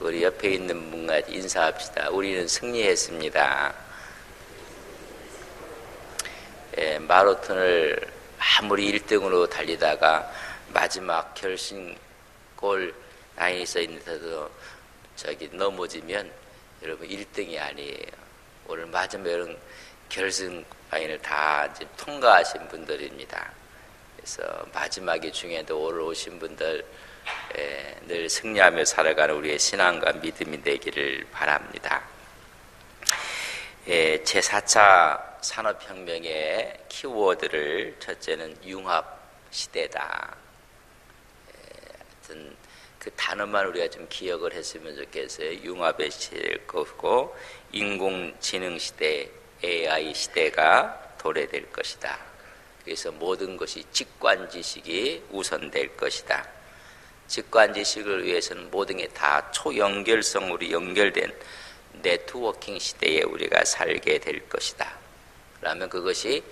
우리 옆에 있는 분과 인사합시다. 우리는 승리했습니다. 마라톤을 아무리 1등으로 달리다가 마지막 결승골 라인에 서 있는데도 넘어지면 여러분 1등이 아니에요. 오늘 마지막 이런 결승 라인을 다 이제 통과하신 분들입니다. 그래서 마지막이 중요한데 오늘 오신 분들 늘 승리하며 살아가는 우리의 신앙과 믿음이 되기를 바랍니다. 제4차 산업혁명의 키워드를 첫째는 융합시대다. 하여튼 그 단어만 우리가 좀 기억을 했으면 좋겠어요. 융합의 시대일 거고 인공지능 시대, AI 시대가 도래될 것이다. 그래서 모든 것이 직관지식이 우선될 것이다. 직관지식을 위해서는 모든 게 다 초연결성으로 연결된 네트워킹 시대에 우리가 살게 될 것이다. 그러면 그것이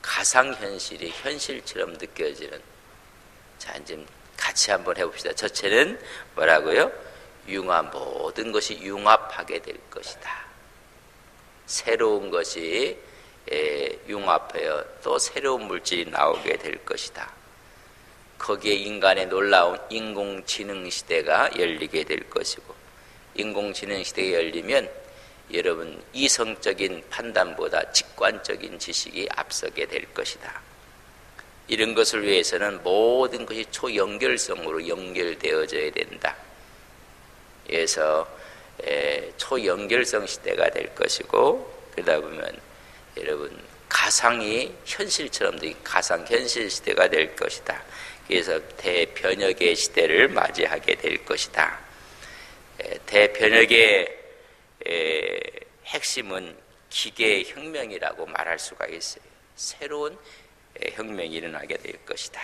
가상현실이 현실처럼 느껴지는. 자, 이제 같이 한번 해봅시다. 첫째는 뭐라고요? 모든 것이 융합하게 될 것이다. 새로운 것이 융합하여 또 새로운 물질이 나오게 될 것이다. 거기에 인간의 놀라운 인공지능 시대가 열리게 될 것이고, 인공지능 시대가 열리면 여러분 이성적인 판단보다 직관적인 지식이 앞서게 될 것이다. 이런 것을 위해서는 모든 것이 초연결성으로 연결되어져야 된다. 그래서 초연결성 시대가 될 것이고, 그러다 보면 여러분 가상이 현실처럼 된 가상현실 시대가 될 것이다. 그래서 대변혁의 시대를 맞이하게 될 것이다. 대변혁의 핵심은 기계혁명이라고 말할 수가 있어요. 새로운 혁명이 일어나게 될 것이다.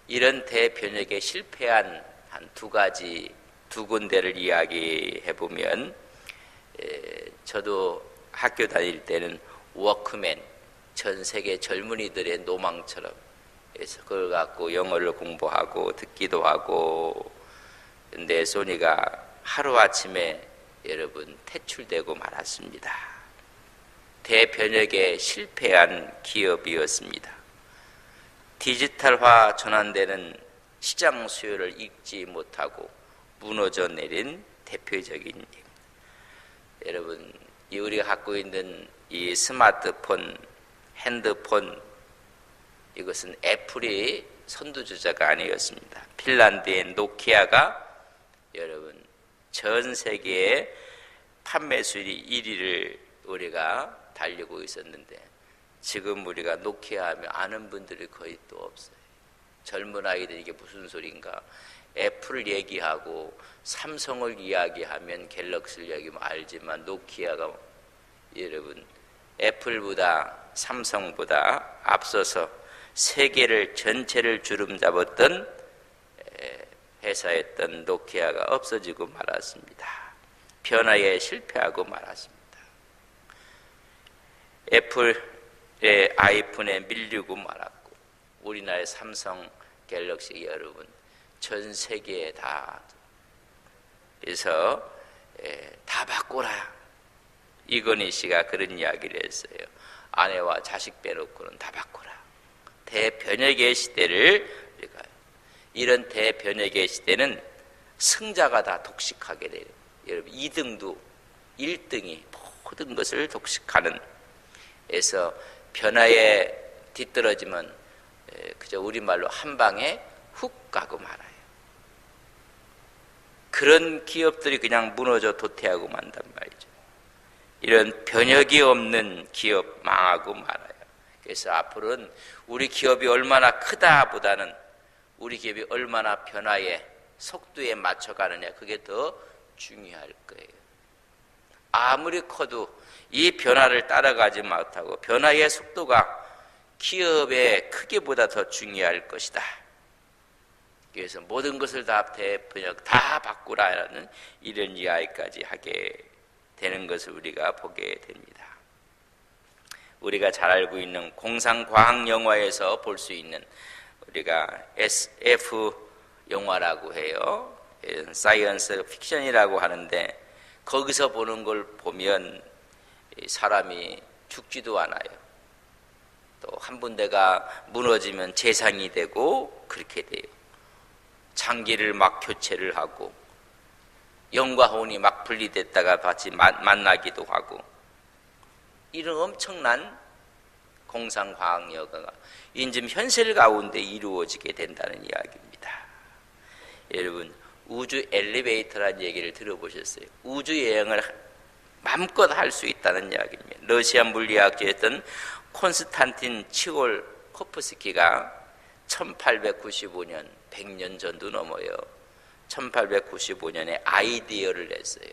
이런 대변혁에 실패한 한 두 군데를 이야기해 보면, 저도 학교 다닐 때는 워크맨, 전 세계 젊은이들의 노망처럼 해서 그걸 갖고 영어를 공부하고 듣기도 하고, 근데 소니가 하루아침에 여러분 퇴출되고 말았습니다. 대변혁에 실패한 기업이었습니다. 디지털화 전환되는 시장 수요를 읽지 못하고 무너져 내린 대표적인 일. 여러분, 우리가 갖고 있는 이 스마트폰, 핸드폰, 이것은 애플이 선두주자가 아니었습니다. 핀란드의 노키아가 여러분 전 세계의 판매 수율이 1위를 우리가 달리고 있었는데, 지금 우리가 노키아 하면 아는 분들이 거의 또 없어요. 젊은 아이들이 이게 무슨 소린가, 애플을 얘기하고 삼성을 이야기하면 갤럭시를 얘기하면 알지만, 노키아가 여러분 애플보다 삼성보다 앞서서 세계를 전체를 주름잡았던 회사였던 노키아가 없어지고 말았습니다. 변화에 실패하고 말았습니다. 애플의 아이폰에 밀리고 말았고, 우리나라의 삼성 갤럭시 여러분 전 세계에 다, 그래서 다 바꾸라. 이건희 씨가 그런 이야기를 했어요. 아내와 자식 빼놓고는 다 바꾸라. 대변혁의 시대를 우리가, 이런 대변혁의 시대는 승자가 다 독식하게 돼요. 여러분 2등도 1등이 모든 것을 독식하는, 그래서 변화에 뒤떨어지면 그저 우리말로 한 방에 훅 가고 말아요. 그런 기업들이 그냥 무너져 도태하고 만단 말이죠. 이런 변혁이 없는 기업 망하고 말아요. 그래서 앞으로는 우리 기업이 얼마나 크다 보다는 우리 기업이 얼마나 변화의 속도에 맞춰가느냐, 그게 더 중요할 거예요. 아무리 커도 이 변화를 따라가지 못하고 변화의 속도가 기업의 크기보다 더 중요할 것이다. 그래서 모든 것을 다 대변혁 다 바꾸라는 이런 이야기까지 하게 되는 것을 우리가 보게 됩니다. 우리가 잘 알고 있는 공상과학 영화에서 볼 수 있는, 우리가 SF 영화라고 해요. 사이언스 픽션이라고 하는데 거기서 보는 걸 보면 사람이 죽지도 않아요. 또 한 군데가 무너지면 재상이 되고 그렇게 돼요. 장기를 막 교체를 하고 영과 혼이 막 분리됐다가 같이 만나기도 하고 이런 엄청난 공상과학여가가 인즘 현실 가운데 이루어지게 된다는 이야기입니다. 여러분 우주 엘리베이터라는 얘기를 들어보셨어요? 우주 여행을 마음껏 할 수 있다는 이야기입니다. 러시아 물리학자였던 콘스탄틴 치올코프스키가 1895년 100년 전도 넘어요. 1895년에 아이디어를 냈어요.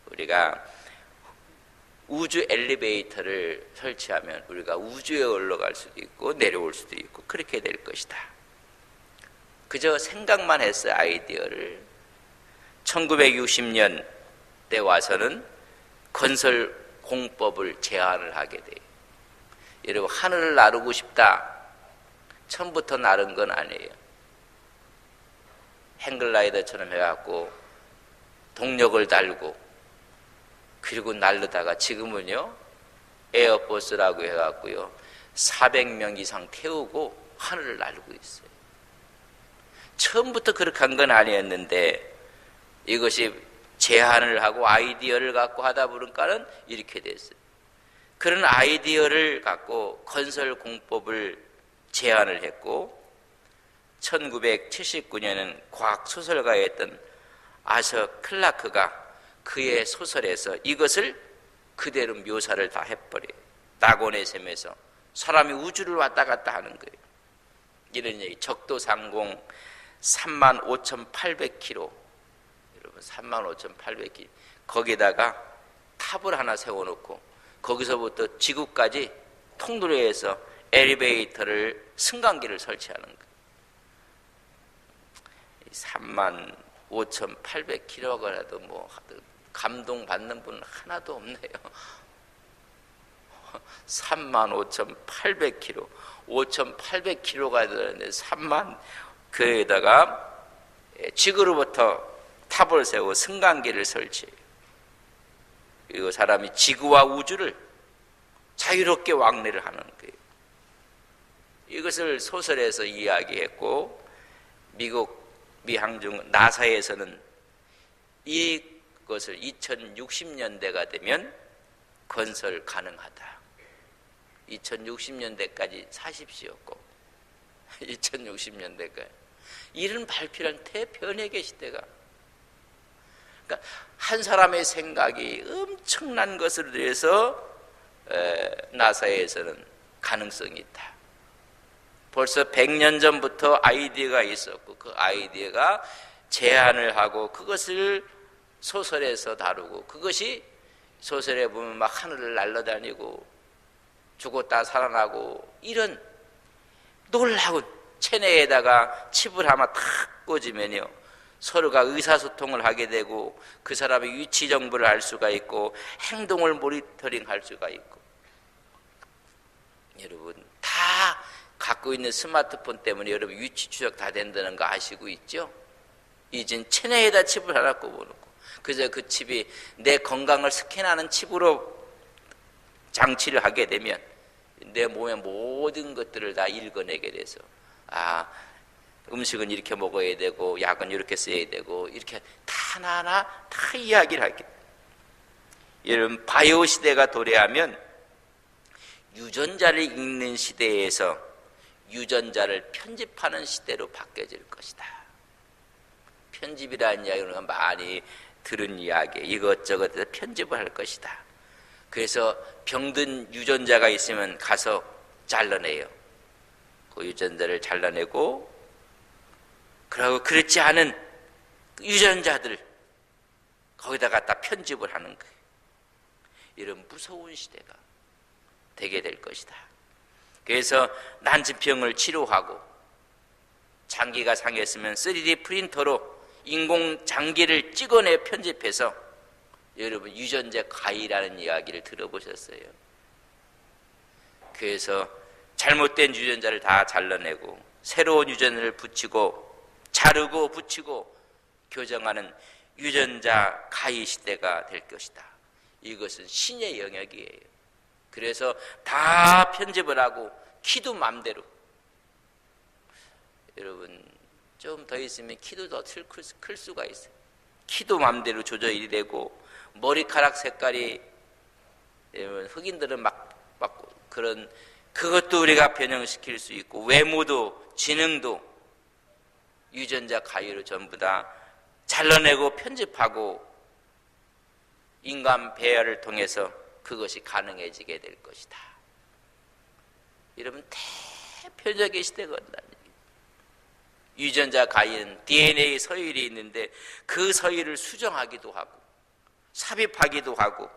우리가 우주 엘리베이터를 설치하면 우리가 우주에 올라갈 수도 있고 내려올 수도 있고 그렇게 될 것이다. 그저 생각만 했어요. 아이디어를. 1960년대 와서는 건설 공법을 제안을 하게 돼요. 여러분 하늘을 나르고 싶다. 처음부터 나른 건 아니에요. 행글라이더처럼 해갖고 동력을 달고 그리고 날르다가 지금은요 에어버스라고 해갖고요 400명 이상 태우고 하늘을 날고 있어요. 처음부터 그렇게 한 건 아니었는데 이것이 제안을 하고 아이디어를 갖고 하다 보니까는 이렇게 됐어요. 그런 아이디어를 갖고 건설 공법을 제안을 했고 1979년에는 과학 소설가였던 아서 클라크가 그의 소설에서 이것을 그대로 묘사를 다 해버려요. 낙원의 샘에서 사람이 우주를 왔다 갔다 하는 거예요. 이런 얘기. 적도상공 35,800km 여러분 35,800km 거기다가 탑을 하나 세워놓고 거기서부터 지구까지 통로에서 엘리베이터를 승강기를 설치하는 거예요. 35,800km라도 뭐 감동받는 분 하나도 없네요. 35,800km 5,800km가 되는데 3만 그에다가 지구로부터 탑을 세우고 승강기를 설치해요. 그리고 사람이 지구와 우주를 자유롭게 왕래를 하는 거예요. 이것을 소설에서 이야기했고 미국 미항중 나사에서는 이것을 2060년대가 되면 건설 가능하다. 2060년대까지 사십시오고 2060년대까지 이런 발표한 대변혁의 시대가 그러니까 한 사람의 생각이 엄청난 것을 위해서 나사에서는 가능성이 있다. 벌써 100년 전부터 아이디어가 있었고 그 아이디어가 제안을 하고 그것을 소설에서 다루고 그것이 소설에 보면 막 하늘을 날아다니고 죽었다 살아나고 이런 놀라운 체내에다가 칩을 하나 탁 꽂으면요 서로가 의사소통을 하게 되고 그 사람의 위치 정보를 알 수가 있고 행동을 모니터링 할 수가 있고 여러분 다 갖고 있는 스마트폰 때문에 여러분 위치 추적 다 된다는 거 아시고 있죠? 이젠 체내에다 칩을 하나 꼽아놓고 그래서 그 칩이 내 건강을 스캔하는 칩으로 장치를 하게 되면 내 몸의 모든 것들을 다 읽어내게 돼서 음식은 이렇게 먹어야 되고 약은 이렇게 써야 되고 이렇게 다 하나하나 다 이야기를 하게 돼요. 여러분 바이오 시대가 도래하면 유전자를 읽는 시대에서 유전자를 편집하는 시대로 바뀌어질 것이다. 편집이라는 이야기는 많이 들은 이야기 이것저것 편집을 할 것이다. 그래서 병든 유전자가 있으면 가서 잘라내요. 그 유전자를 잘라내고 그리고 그렇지 않은 유전자들 거기다 갖다 편집을 하는 거예요. 이런 무서운 시대가 되게 될 것이다. 그래서 난치병을 치료하고 장기가 상했으면 3D 프린터로 인공 장기를 찍어내 편집해서 여러분 유전자 가위라는 이야기를 들어보셨어요? 그래서 잘못된 유전자를 다 잘라내고 새로운 유전자를 붙이고 자르고 붙이고 교정하는 유전자 가히 시대가 될 것이다. 이것은 신의 영역이에요. 그래서 다 편집을 하고 키도 맘대로, 여러분 좀 더 있으면 키도 더 클 수가 있어요. 키도 맘대로 조절이 되고, 머리카락 색깔이 흑인들은 막 그런 그것도 우리가 변형시킬 수 있고, 외모도 지능도 유전자 가위로 전부 다 잘라내고 편집하고 인간 배열을 통해서 그것이 가능해지게 될 것이다. 여러분 대표적인 시대가 온다는 얘기예요. 유전자 가위는 DNA 서열이 있는데 그 서열을 수정하기도 하고 삽입하기도 하고,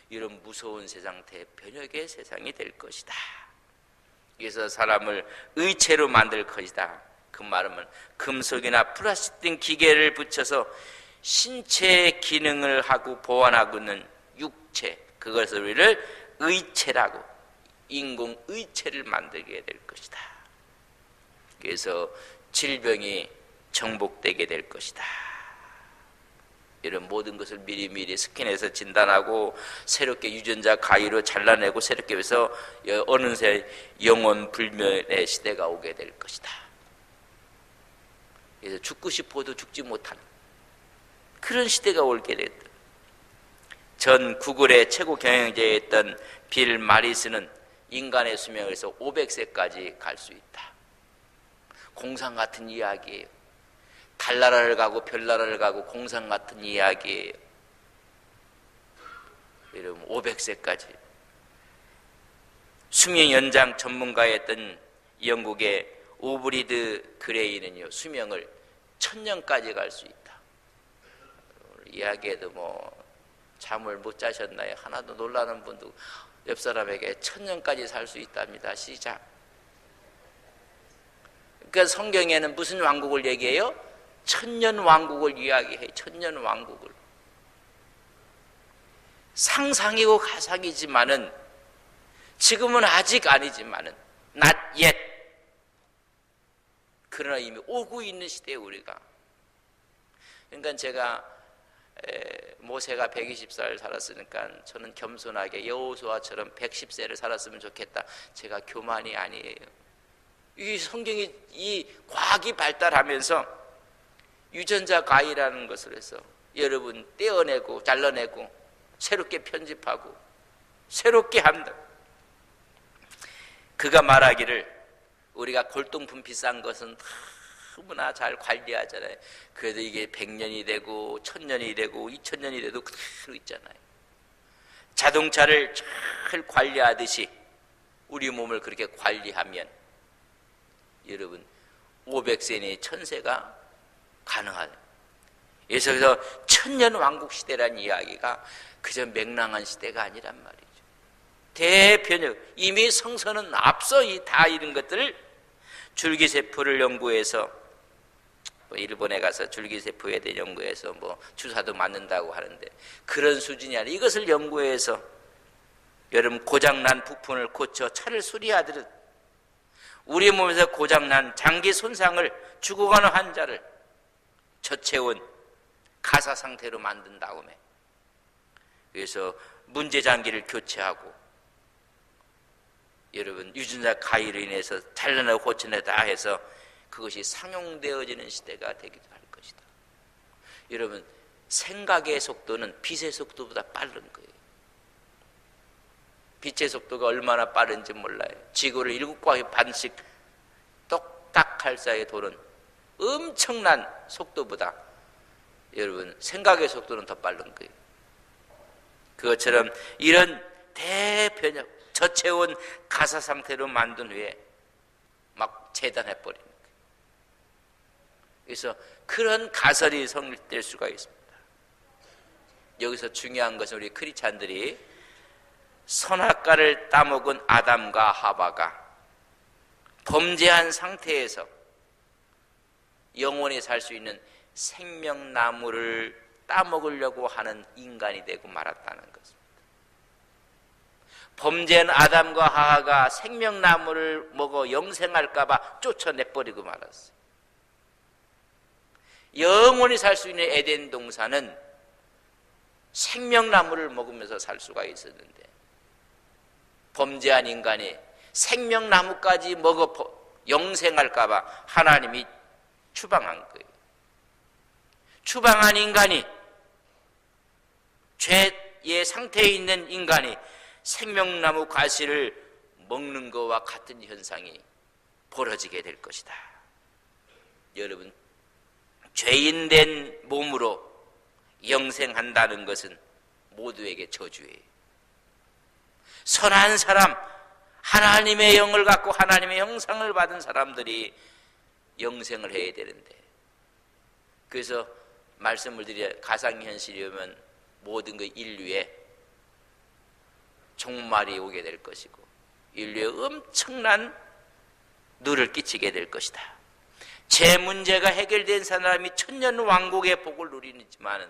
이런 무서운 세상, 대변혁의 세상이 될 것이다. 그래서 사람을 의체로 만들 것이다. 그 말은 금속이나 플라스틱 등 기계를 붙여서 신체의 기능을 하고 보완하고는 육체, 그것을 우리를 의체라고, 인공의체를 만들게 될 것이다. 그래서 질병이 정복되게 될 것이다. 이런 모든 것을 미리미리 스캔해서 진단하고 새롭게 유전자 가위로 잘라내고 새롭게 해서 어느새 영원 불멸의 시대가 오게 될 것이다. 그래서 죽고 싶어도 죽지 못하는 그런 시대가 오게 됐다. 전 구글의 최고 경영자였던 빌 마리스는 인간의 수명에서 500세까지 갈 수 있다. 공상 같은 이야기예요. 달나라를 가고 별나라를 가고 공상 같은 이야기예요. 여러분 500세까지. 수명 연장 전문가였던 영국의 오브리드 그레이는요, 수명을 1000년까지 갈 수 있다. 이야기에도 뭐 잠을 못 자셨나요? 하나도 놀라는 분도 옆 사람에게 1000년까지 살 수 있답니다. 시작. 그러니까 성경에는 무슨 왕국을 얘기해요? 1000년 왕국을 이야기해. 1000년 왕국을. 상상이고 가상이지만은, 지금은 아직 아니지만은, not yet. 그러나 이미 오고 있는 시대에 우리가. 그러니까 제가 모세가 120살 살았으니까 저는 겸손하게 여호수아처럼 110세를 살았으면 좋겠다. 제가 교만이 아니에요. 이 성경이, 이 과학이 발달하면서 유전자 가위라는 것을 해서 여러분 떼어내고 잘라내고 새롭게 편집하고 새롭게 한다. 그가 말하기를 우리가 골동품 비싼 것은 너무나 잘 관리하잖아요. 그래도 이게 100년이 되고 1000년이 되고 2000년이 돼도 그대로 있잖아요. 자동차를 잘 관리하듯이 우리 몸을 그렇게 관리하면 여러분 500세니 1000세가 가능하다. 그래서 1000년 왕국 시대라는 이야기가 그저 맹랑한 시대가 아니란 말이죠. 대변혁, 이미 성서는 앞서 다 이런 것들을 줄기세포를 연구해서 일본에 가서 줄기세포에 대해 연구해서 주사도 맞는다고 하는데 그런 수준이 아니라 이것을 연구해서 여러분 고장난 부품을 고쳐 차를 수리하듯 우리 몸에서 고장난 장기 손상을 죽어가는 환자를 저체온 가사 상태로 만든 다음에 그래서 문제 장기를 교체하고 여러분 유전자 가위로 인해서 잘라내고 고쳐내 다 해서 그것이 상용되어지는 시대가 되기도 할 것이다. 여러분 생각의 속도는 빛의 속도보다 빠른 거예요. 빛의 속도가 얼마나 빠른지 몰라요. 지구를 7광의 반씩 똑딱할 사이에 도는 엄청난 속도보다 여러분 생각의 속도는 더 빠른 거예요. 그것처럼 이런 대변혁 저체온 가사 상태로 만든 후에 막 재단해버리는 거예요. 그래서 그런 가설이 성립될 수가 있습니다. 여기서 중요한 것은 우리 크리스찬들이 선악과를 따먹은 아담과 하와가 범죄한 상태에서 영원히 살 수 있는 생명나무를 따먹으려고 하는 인간이 되고 말았다는 것입니다. 범죄한 아담과 하와가 생명나무를 먹어 영생할까 봐 쫓아내버리고 말았어요. 영원히 살 수 있는 에덴 동산은 생명나무를 먹으면서 살 수가 있었는데 범죄한 인간이 생명나무까지 먹어 영생할까 봐 하나님이 추방한 거예요. 추방한 인간이, 죄의 상태에 있는 인간이 생명나무 과실을 먹는 것과 같은 현상이 벌어지게 될 것이다. 여러분, 죄인된 몸으로 영생한다는 것은 모두에게 저주예요. 선한 사람, 하나님의 영을 갖고 하나님의 형상을 받은 사람들이 영생을 해야 되는데, 그래서 말씀을 드려 가상현실이면 모든 그 인류에 종말이 오게 될 것이고 인류에 엄청난 누를 끼치게 될 것이다. 죄 문제가 해결된 사람이 천년 왕국의 복을 누리지만은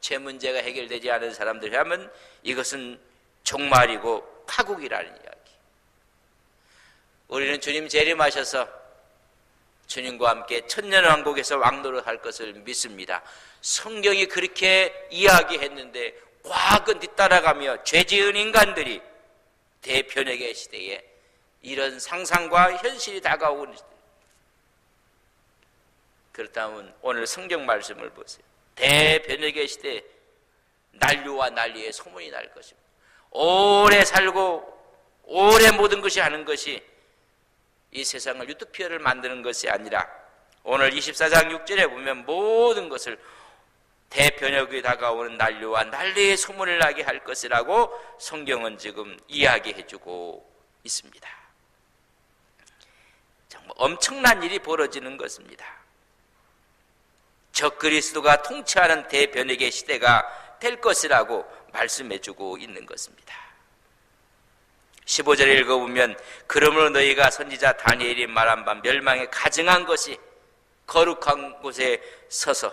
죄 문제가 해결되지 않은 사람들이 하면 이것은 종말이고 파국이라는 이야기. 우리는 주님 재림하셔서 주님과 함께 천년 왕국에서 왕노릇할 것을 믿습니다. 성경이 그렇게 이야기했는데 과학은 뒤따라가며 죄 지은 인간들이 대변혁의 시대에 이런 상상과 현실이 다가오는 시대. 그렇다면 오늘 성경 말씀을 보세요. 대변혁의 시대에 난류와 난리의 소문이 날 것입니다. 오래 살고 오래 모든 것이 하는 것이 이 세상을 유토피아를 만드는 것이 아니라 오늘 24장 6절에 보면 모든 것을 대변혁이 다가오는 난류와 난리의 소문을 나게 할 것이라고 성경은 지금 이야기해주고 있습니다. 정말 엄청난 일이 벌어지는 것입니다. 적그리스도가 통치하는 대변혁의 시대가 될 것이라고 말씀해주고 있는 것입니다. 15절에 읽어보면 그러므로 너희가 선지자 다니엘이 말한 바 멸망에 가증한 것이 거룩한 곳에 서서,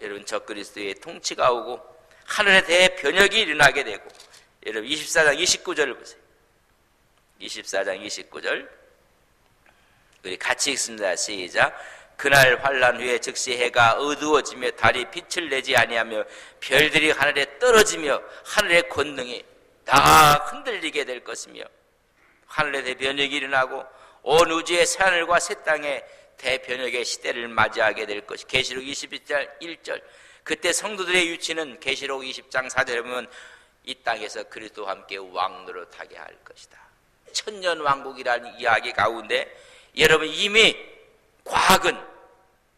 여러분 적그리스도의 통치가 오고 하늘의 대변혁이 일어나게 되고, 여러분 24장 29절을 보세요. 24장 29절 우리 같이 읽습니다. 시작. 그날 환난 후에 즉시 해가 어두워지며 달이 빛을 내지 아니하며 별들이 하늘에 떨어지며 하늘의 권능이 다 흔들리게 될 것이며 하늘의 대변혁이 일어나고 온 우주의 새하늘과 새 땅에 대변혁의 시대를 맞이하게 될 것이. 계시록 22장 1절. 그때 성도들의 유치는 계시록 20장 4절에 보면 이 땅에서 그리스도와 함께 왕노릇하게 할 것이다. 천년 왕국이라는 이야기 가운데 여러분 이미 과학은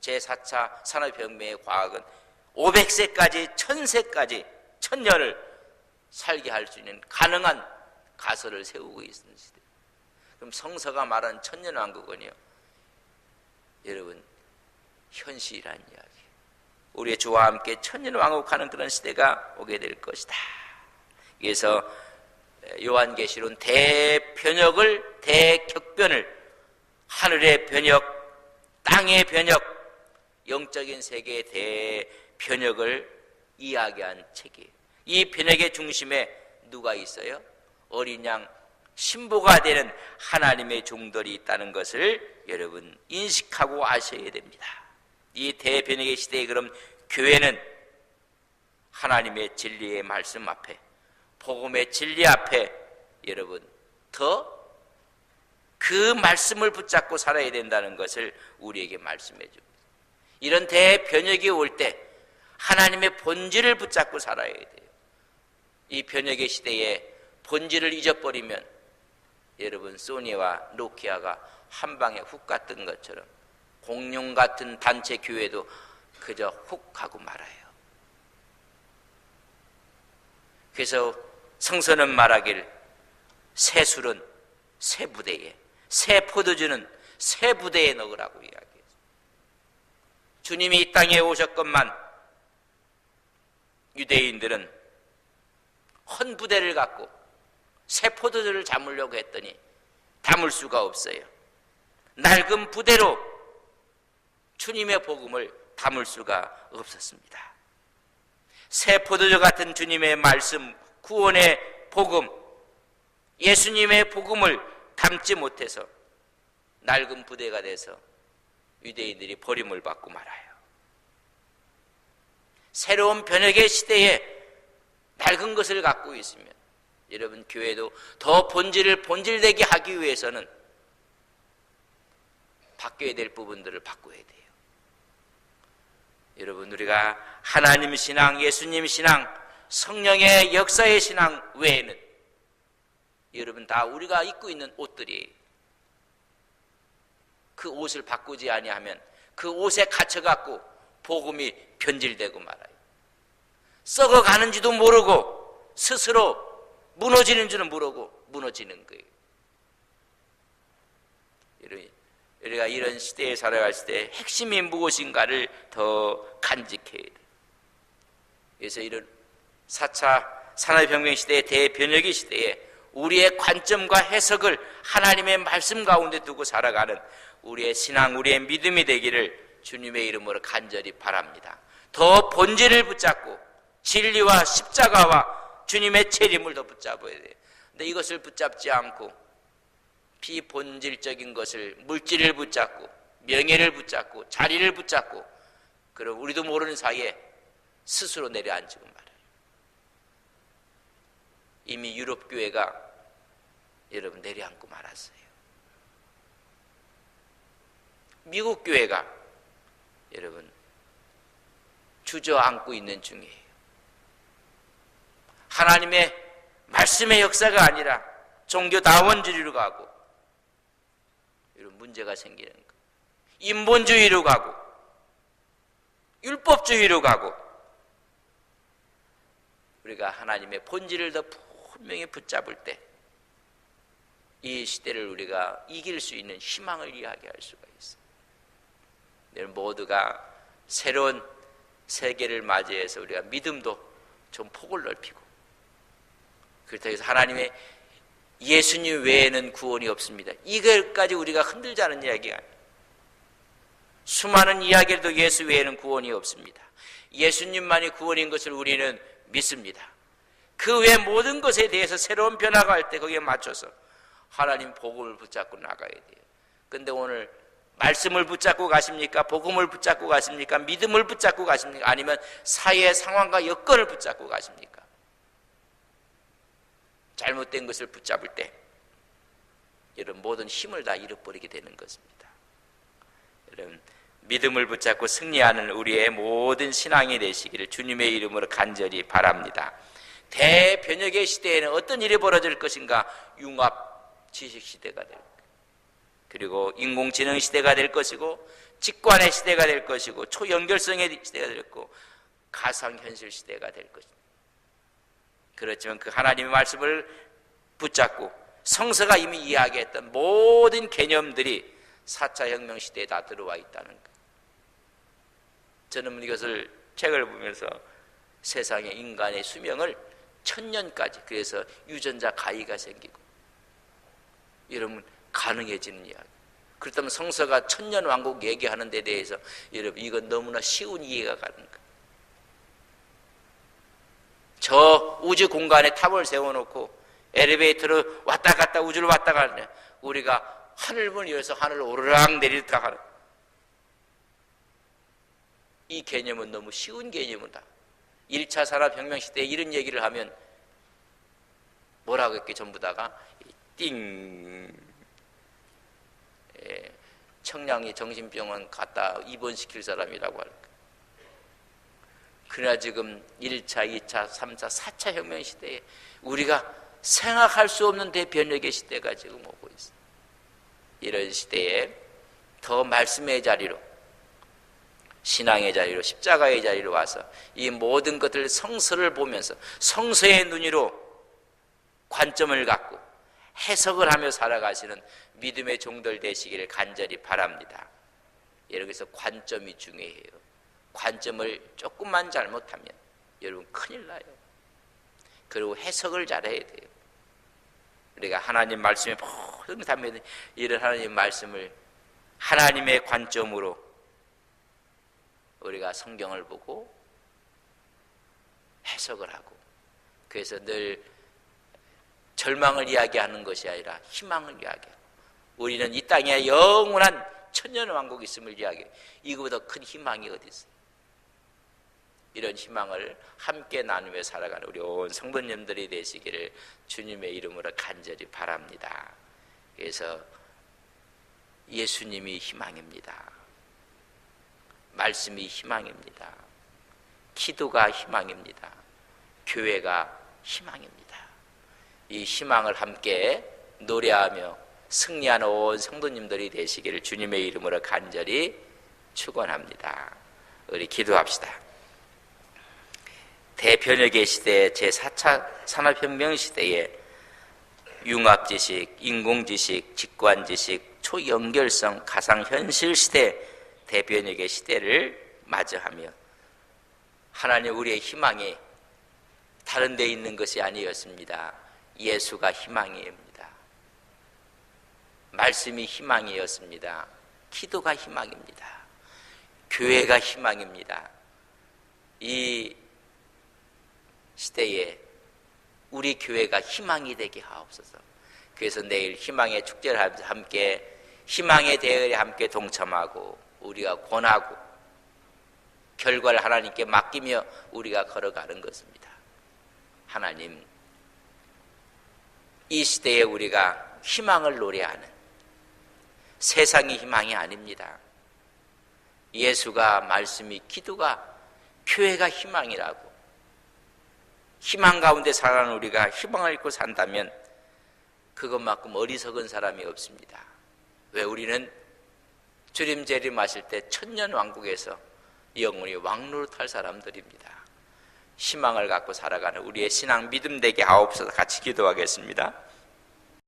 제4차 산업혁명의 과학은 500세까지 1000세까지 천년을 살게 할 수 있는 가능한 가설을 세우고 있는 시대. 그럼 성서가 말하는 천년왕국은요, 여러분 현실이라는 이야기. 우리의 주와 함께 천년왕국하는 그런 시대가 오게 될 것이다. 그래서 요한계시론 대변혁을, 대격변을, 하늘의 변혁, 땅의 변혁, 영적인 세계의 대변혁을 이야기한 책이에요. 이 변혁의 중심에 누가 있어요? 어린 양 신부가 되는 하나님의 종들이 있다는 것을 여러분 인식하고 아셔야 됩니다. 이 대변혁의 시대에 그럼 교회는 하나님의 진리의 말씀 앞에, 복음의 진리 앞에 여러분 더 그 말씀을 붙잡고 살아야 된다는 것을 우리에게 말씀해 줍니다. 이런 대변혁이 올 때 하나님의 본질을 붙잡고 살아야 돼요. 이 변혁의 시대에 본질을 잊어버리면 여러분 소니와 노키아가 한 방에 훅 갔던 것처럼 공룡 같은 단체 교회도 그저 훅 하고 말아요. 그래서 성서는 말하길 새 술은 새 부대에, 새 포도주는 새 부대에 넣으라고 이야기해요. 주님이 이 땅에 오셨건만 유대인들은 헌 부대를 갖고 새 포도주를 담으려고 했더니 담을 수가 없어요. 낡은 부대로 주님의 복음을 담을 수가 없었습니다. 새 포도주 같은 주님의 말씀, 구원의 복음, 예수님의 복음을 담지 못해서 낡은 부대가 돼서 유대인들이 버림을 받고 말아요. 새로운 변혁의 시대에 낡은 것을 갖고 있으면 여러분 교회도 더 본질되게 하기 위해서는 바뀌어야 될 부분들을 바꿔야 돼요. 여러분 우리가 하나님 신앙, 예수님 신앙, 성령의 역사의 신앙 외에는 여러분 다 우리가 입고 있는 옷들이에요. 그 옷을 바꾸지 아니하면 그 옷에 갇혀갖고 복음이 변질되고 말아요. 썩어가는지도 모르고 스스로 무너지는 줄은 모르고 무너지는 거예요. 우리가 이런 시대에 살아갈 때 핵심이 무엇인가를 더 간직해야 돼요. 그래서 이런 4차 산업혁명 시대의 대변혁의 시대에 우리의 관점과 해석을 하나님의 말씀 가운데 두고 살아가는 우리의 신앙, 우리의 믿음이 되기를 주님의 이름으로 간절히 바랍니다. 더 본질을 붙잡고 진리와 십자가와 주님의 재림을 더 붙잡아야 돼요. 근데 이것을 붙잡지 않고 비본질적인 것을, 물질을 붙잡고 명예를 붙잡고 자리를 붙잡고, 그럼 우리도 모르는 사이에 스스로 내려앉고 말아요. 이미 유럽 교회가 여러분 내려앉고 말았어요. 미국 교회가 여러분 주저앉고 있는 중이에요. 하나님의 말씀의 역사가 아니라 종교다원주의로 가고 이런 문제가 생기는 거예요. 인본주의로 가고 율법주의로 가고, 우리가 하나님의 본질을 더 분명히 붙잡을 때 이 시대를 우리가 이길 수 있는 희망을 이야기할 수가 있어요. 모두가 새로운 세계를 맞이해서 우리가 믿음도 좀 폭을 넓히고, 그렇다고 해서 하나님의 예수님 외에는 구원이 없습니다, 이걸까지 우리가 흔들자는 이야기가 아니에요. 수많은 이야기도 예수 외에는 구원이 없습니다. 예수님만이 구원인 것을 우리는 믿습니다. 그 외 모든 것에 대해서 새로운 변화가 할 때 거기에 맞춰서 하나님 복음을 붙잡고 나가야 돼요. 근데 오늘 말씀을 붙잡고 가십니까? 복음을 붙잡고 가십니까? 믿음을 붙잡고 가십니까? 아니면 사회의 상황과 여건을 붙잡고 가십니까? 잘못된 것을 붙잡을 때 여러분 모든 힘을 다 잃어버리게 되는 것입니다. 여러분 믿음을 붙잡고 승리하는 우리의 모든 신앙이 되시기를 주님의 이름으로 간절히 바랍니다. 대변혁의 시대에는 어떤 일이 벌어질 것인가? 융합 지식 시대가 될 거예요. 그리고 인공지능 시대가 될 것이고, 직관의 시대가 될 것이고, 초연결성의 시대가 될 것이고, 가상현실 시대가 될 것입니다. 그렇지만 그 하나님의 말씀을 붙잡고 성서가 이미 이야기했던 모든 개념들이 4차 혁명 시대에 다 들어와 있다는 거예요. 저는 이것을 책을 보면서 세상의 인간의 수명을 1000년까지, 그래서 유전자 가위가 생기고 여러분 가능해지는 이야기. 그렇다면 성서가 1000년 왕국 얘기하는 데 대해서 여러분 이건 너무나 쉬운 이해가 가는 거예요. 저 우주 공간에 탑을 세워놓고 엘리베이터로 왔다 갔다 우주를 왔다 가는데 우리가 하늘문을 열어서 하늘로 오르락 내리락 하는, 이 개념은 너무 쉬운 개념이다. 1차 산업혁명 시대에 이런 얘기를 하면 뭐라고 했겠지? 전부 다가 띵, 청량리 정신병원 갔다 입원시킬 사람이라고 할 거예요. 그러나 지금 1차, 2차, 3차, 4차 혁명 시대에 우리가 생각할 수 없는 대변혁의 시대가 지금 오고 있어요. 이런 시대에 더 말씀의 자리로, 신앙의 자리로, 십자가의 자리로 와서 이 모든 것들 성서를 보면서 성서의 눈으로 관점을 갖고 해석을 하며 살아가시는 믿음의 종들 되시기를 간절히 바랍니다. 여기서 관점이 중요해요. 관점을 조금만 잘못하면 여러분 큰일 나요. 그리고 해석을 잘해야 돼요. 우리가 하나님 말씀에 모든 담에 이런 하나님 말씀을 하나님의 관점으로 우리가 성경을 보고 해석을 하고, 그래서 늘 절망을 이야기하는 것이 아니라 희망을 이야기하고, 우리는 이 땅에 영원한 천년왕국이 있음을 이야기해요. 이거보다 큰 희망이 어디 있어요? 이런 희망을 함께 나누며 살아가는 우리 온 성도님들이 되시기를 주님의 이름으로 간절히 바랍니다. 그래서 예수님이 희망입니다. 말씀이 희망입니다. 기도가 희망입니다. 교회가 희망입니다. 이 희망을 함께 노래하며 승리하는 온 성도님들이 되시기를 주님의 이름으로 간절히 축원합니다. 우리 기도합시다. 대변혁의 시대, 제4차 산업혁명 시대에 융합지식, 인공지식, 직관지식, 초연결성, 가상현실 시대, 대변혁의 시대를 맞이하며 하나님 우리의 희망이 다른 데 있는 것이 아니었습니다. 예수가 희망입니다. 말씀이 희망이었습니다. 기도가 희망입니다. 교회가 희망입니다. 이 시대에 우리 교회가 희망이 되게 하옵소서. 그래서 내일 희망의 축제를 함께 희망의 대회에 함께 동참하고 우리가 권하고 결과를 하나님께 맡기며 우리가 걸어가는 것입니다. 하나님, 이 시대에 우리가 희망을 노래하는 세상이 희망이 아닙니다. 예수가 말씀이 기도가 교회가 희망이라고 희망 가운데 살아가는 우리가 희망을 잃고 산다면 그것만큼 어리석은 사람이 없습니다. 왜 우리는 주님 재림하실 때 천년왕국에서 영원히 왕노릇할 사람들입니다. 희망을 갖고 살아가는 우리의 신앙 믿음 되게 하옵소서. 같이 기도하겠습니다.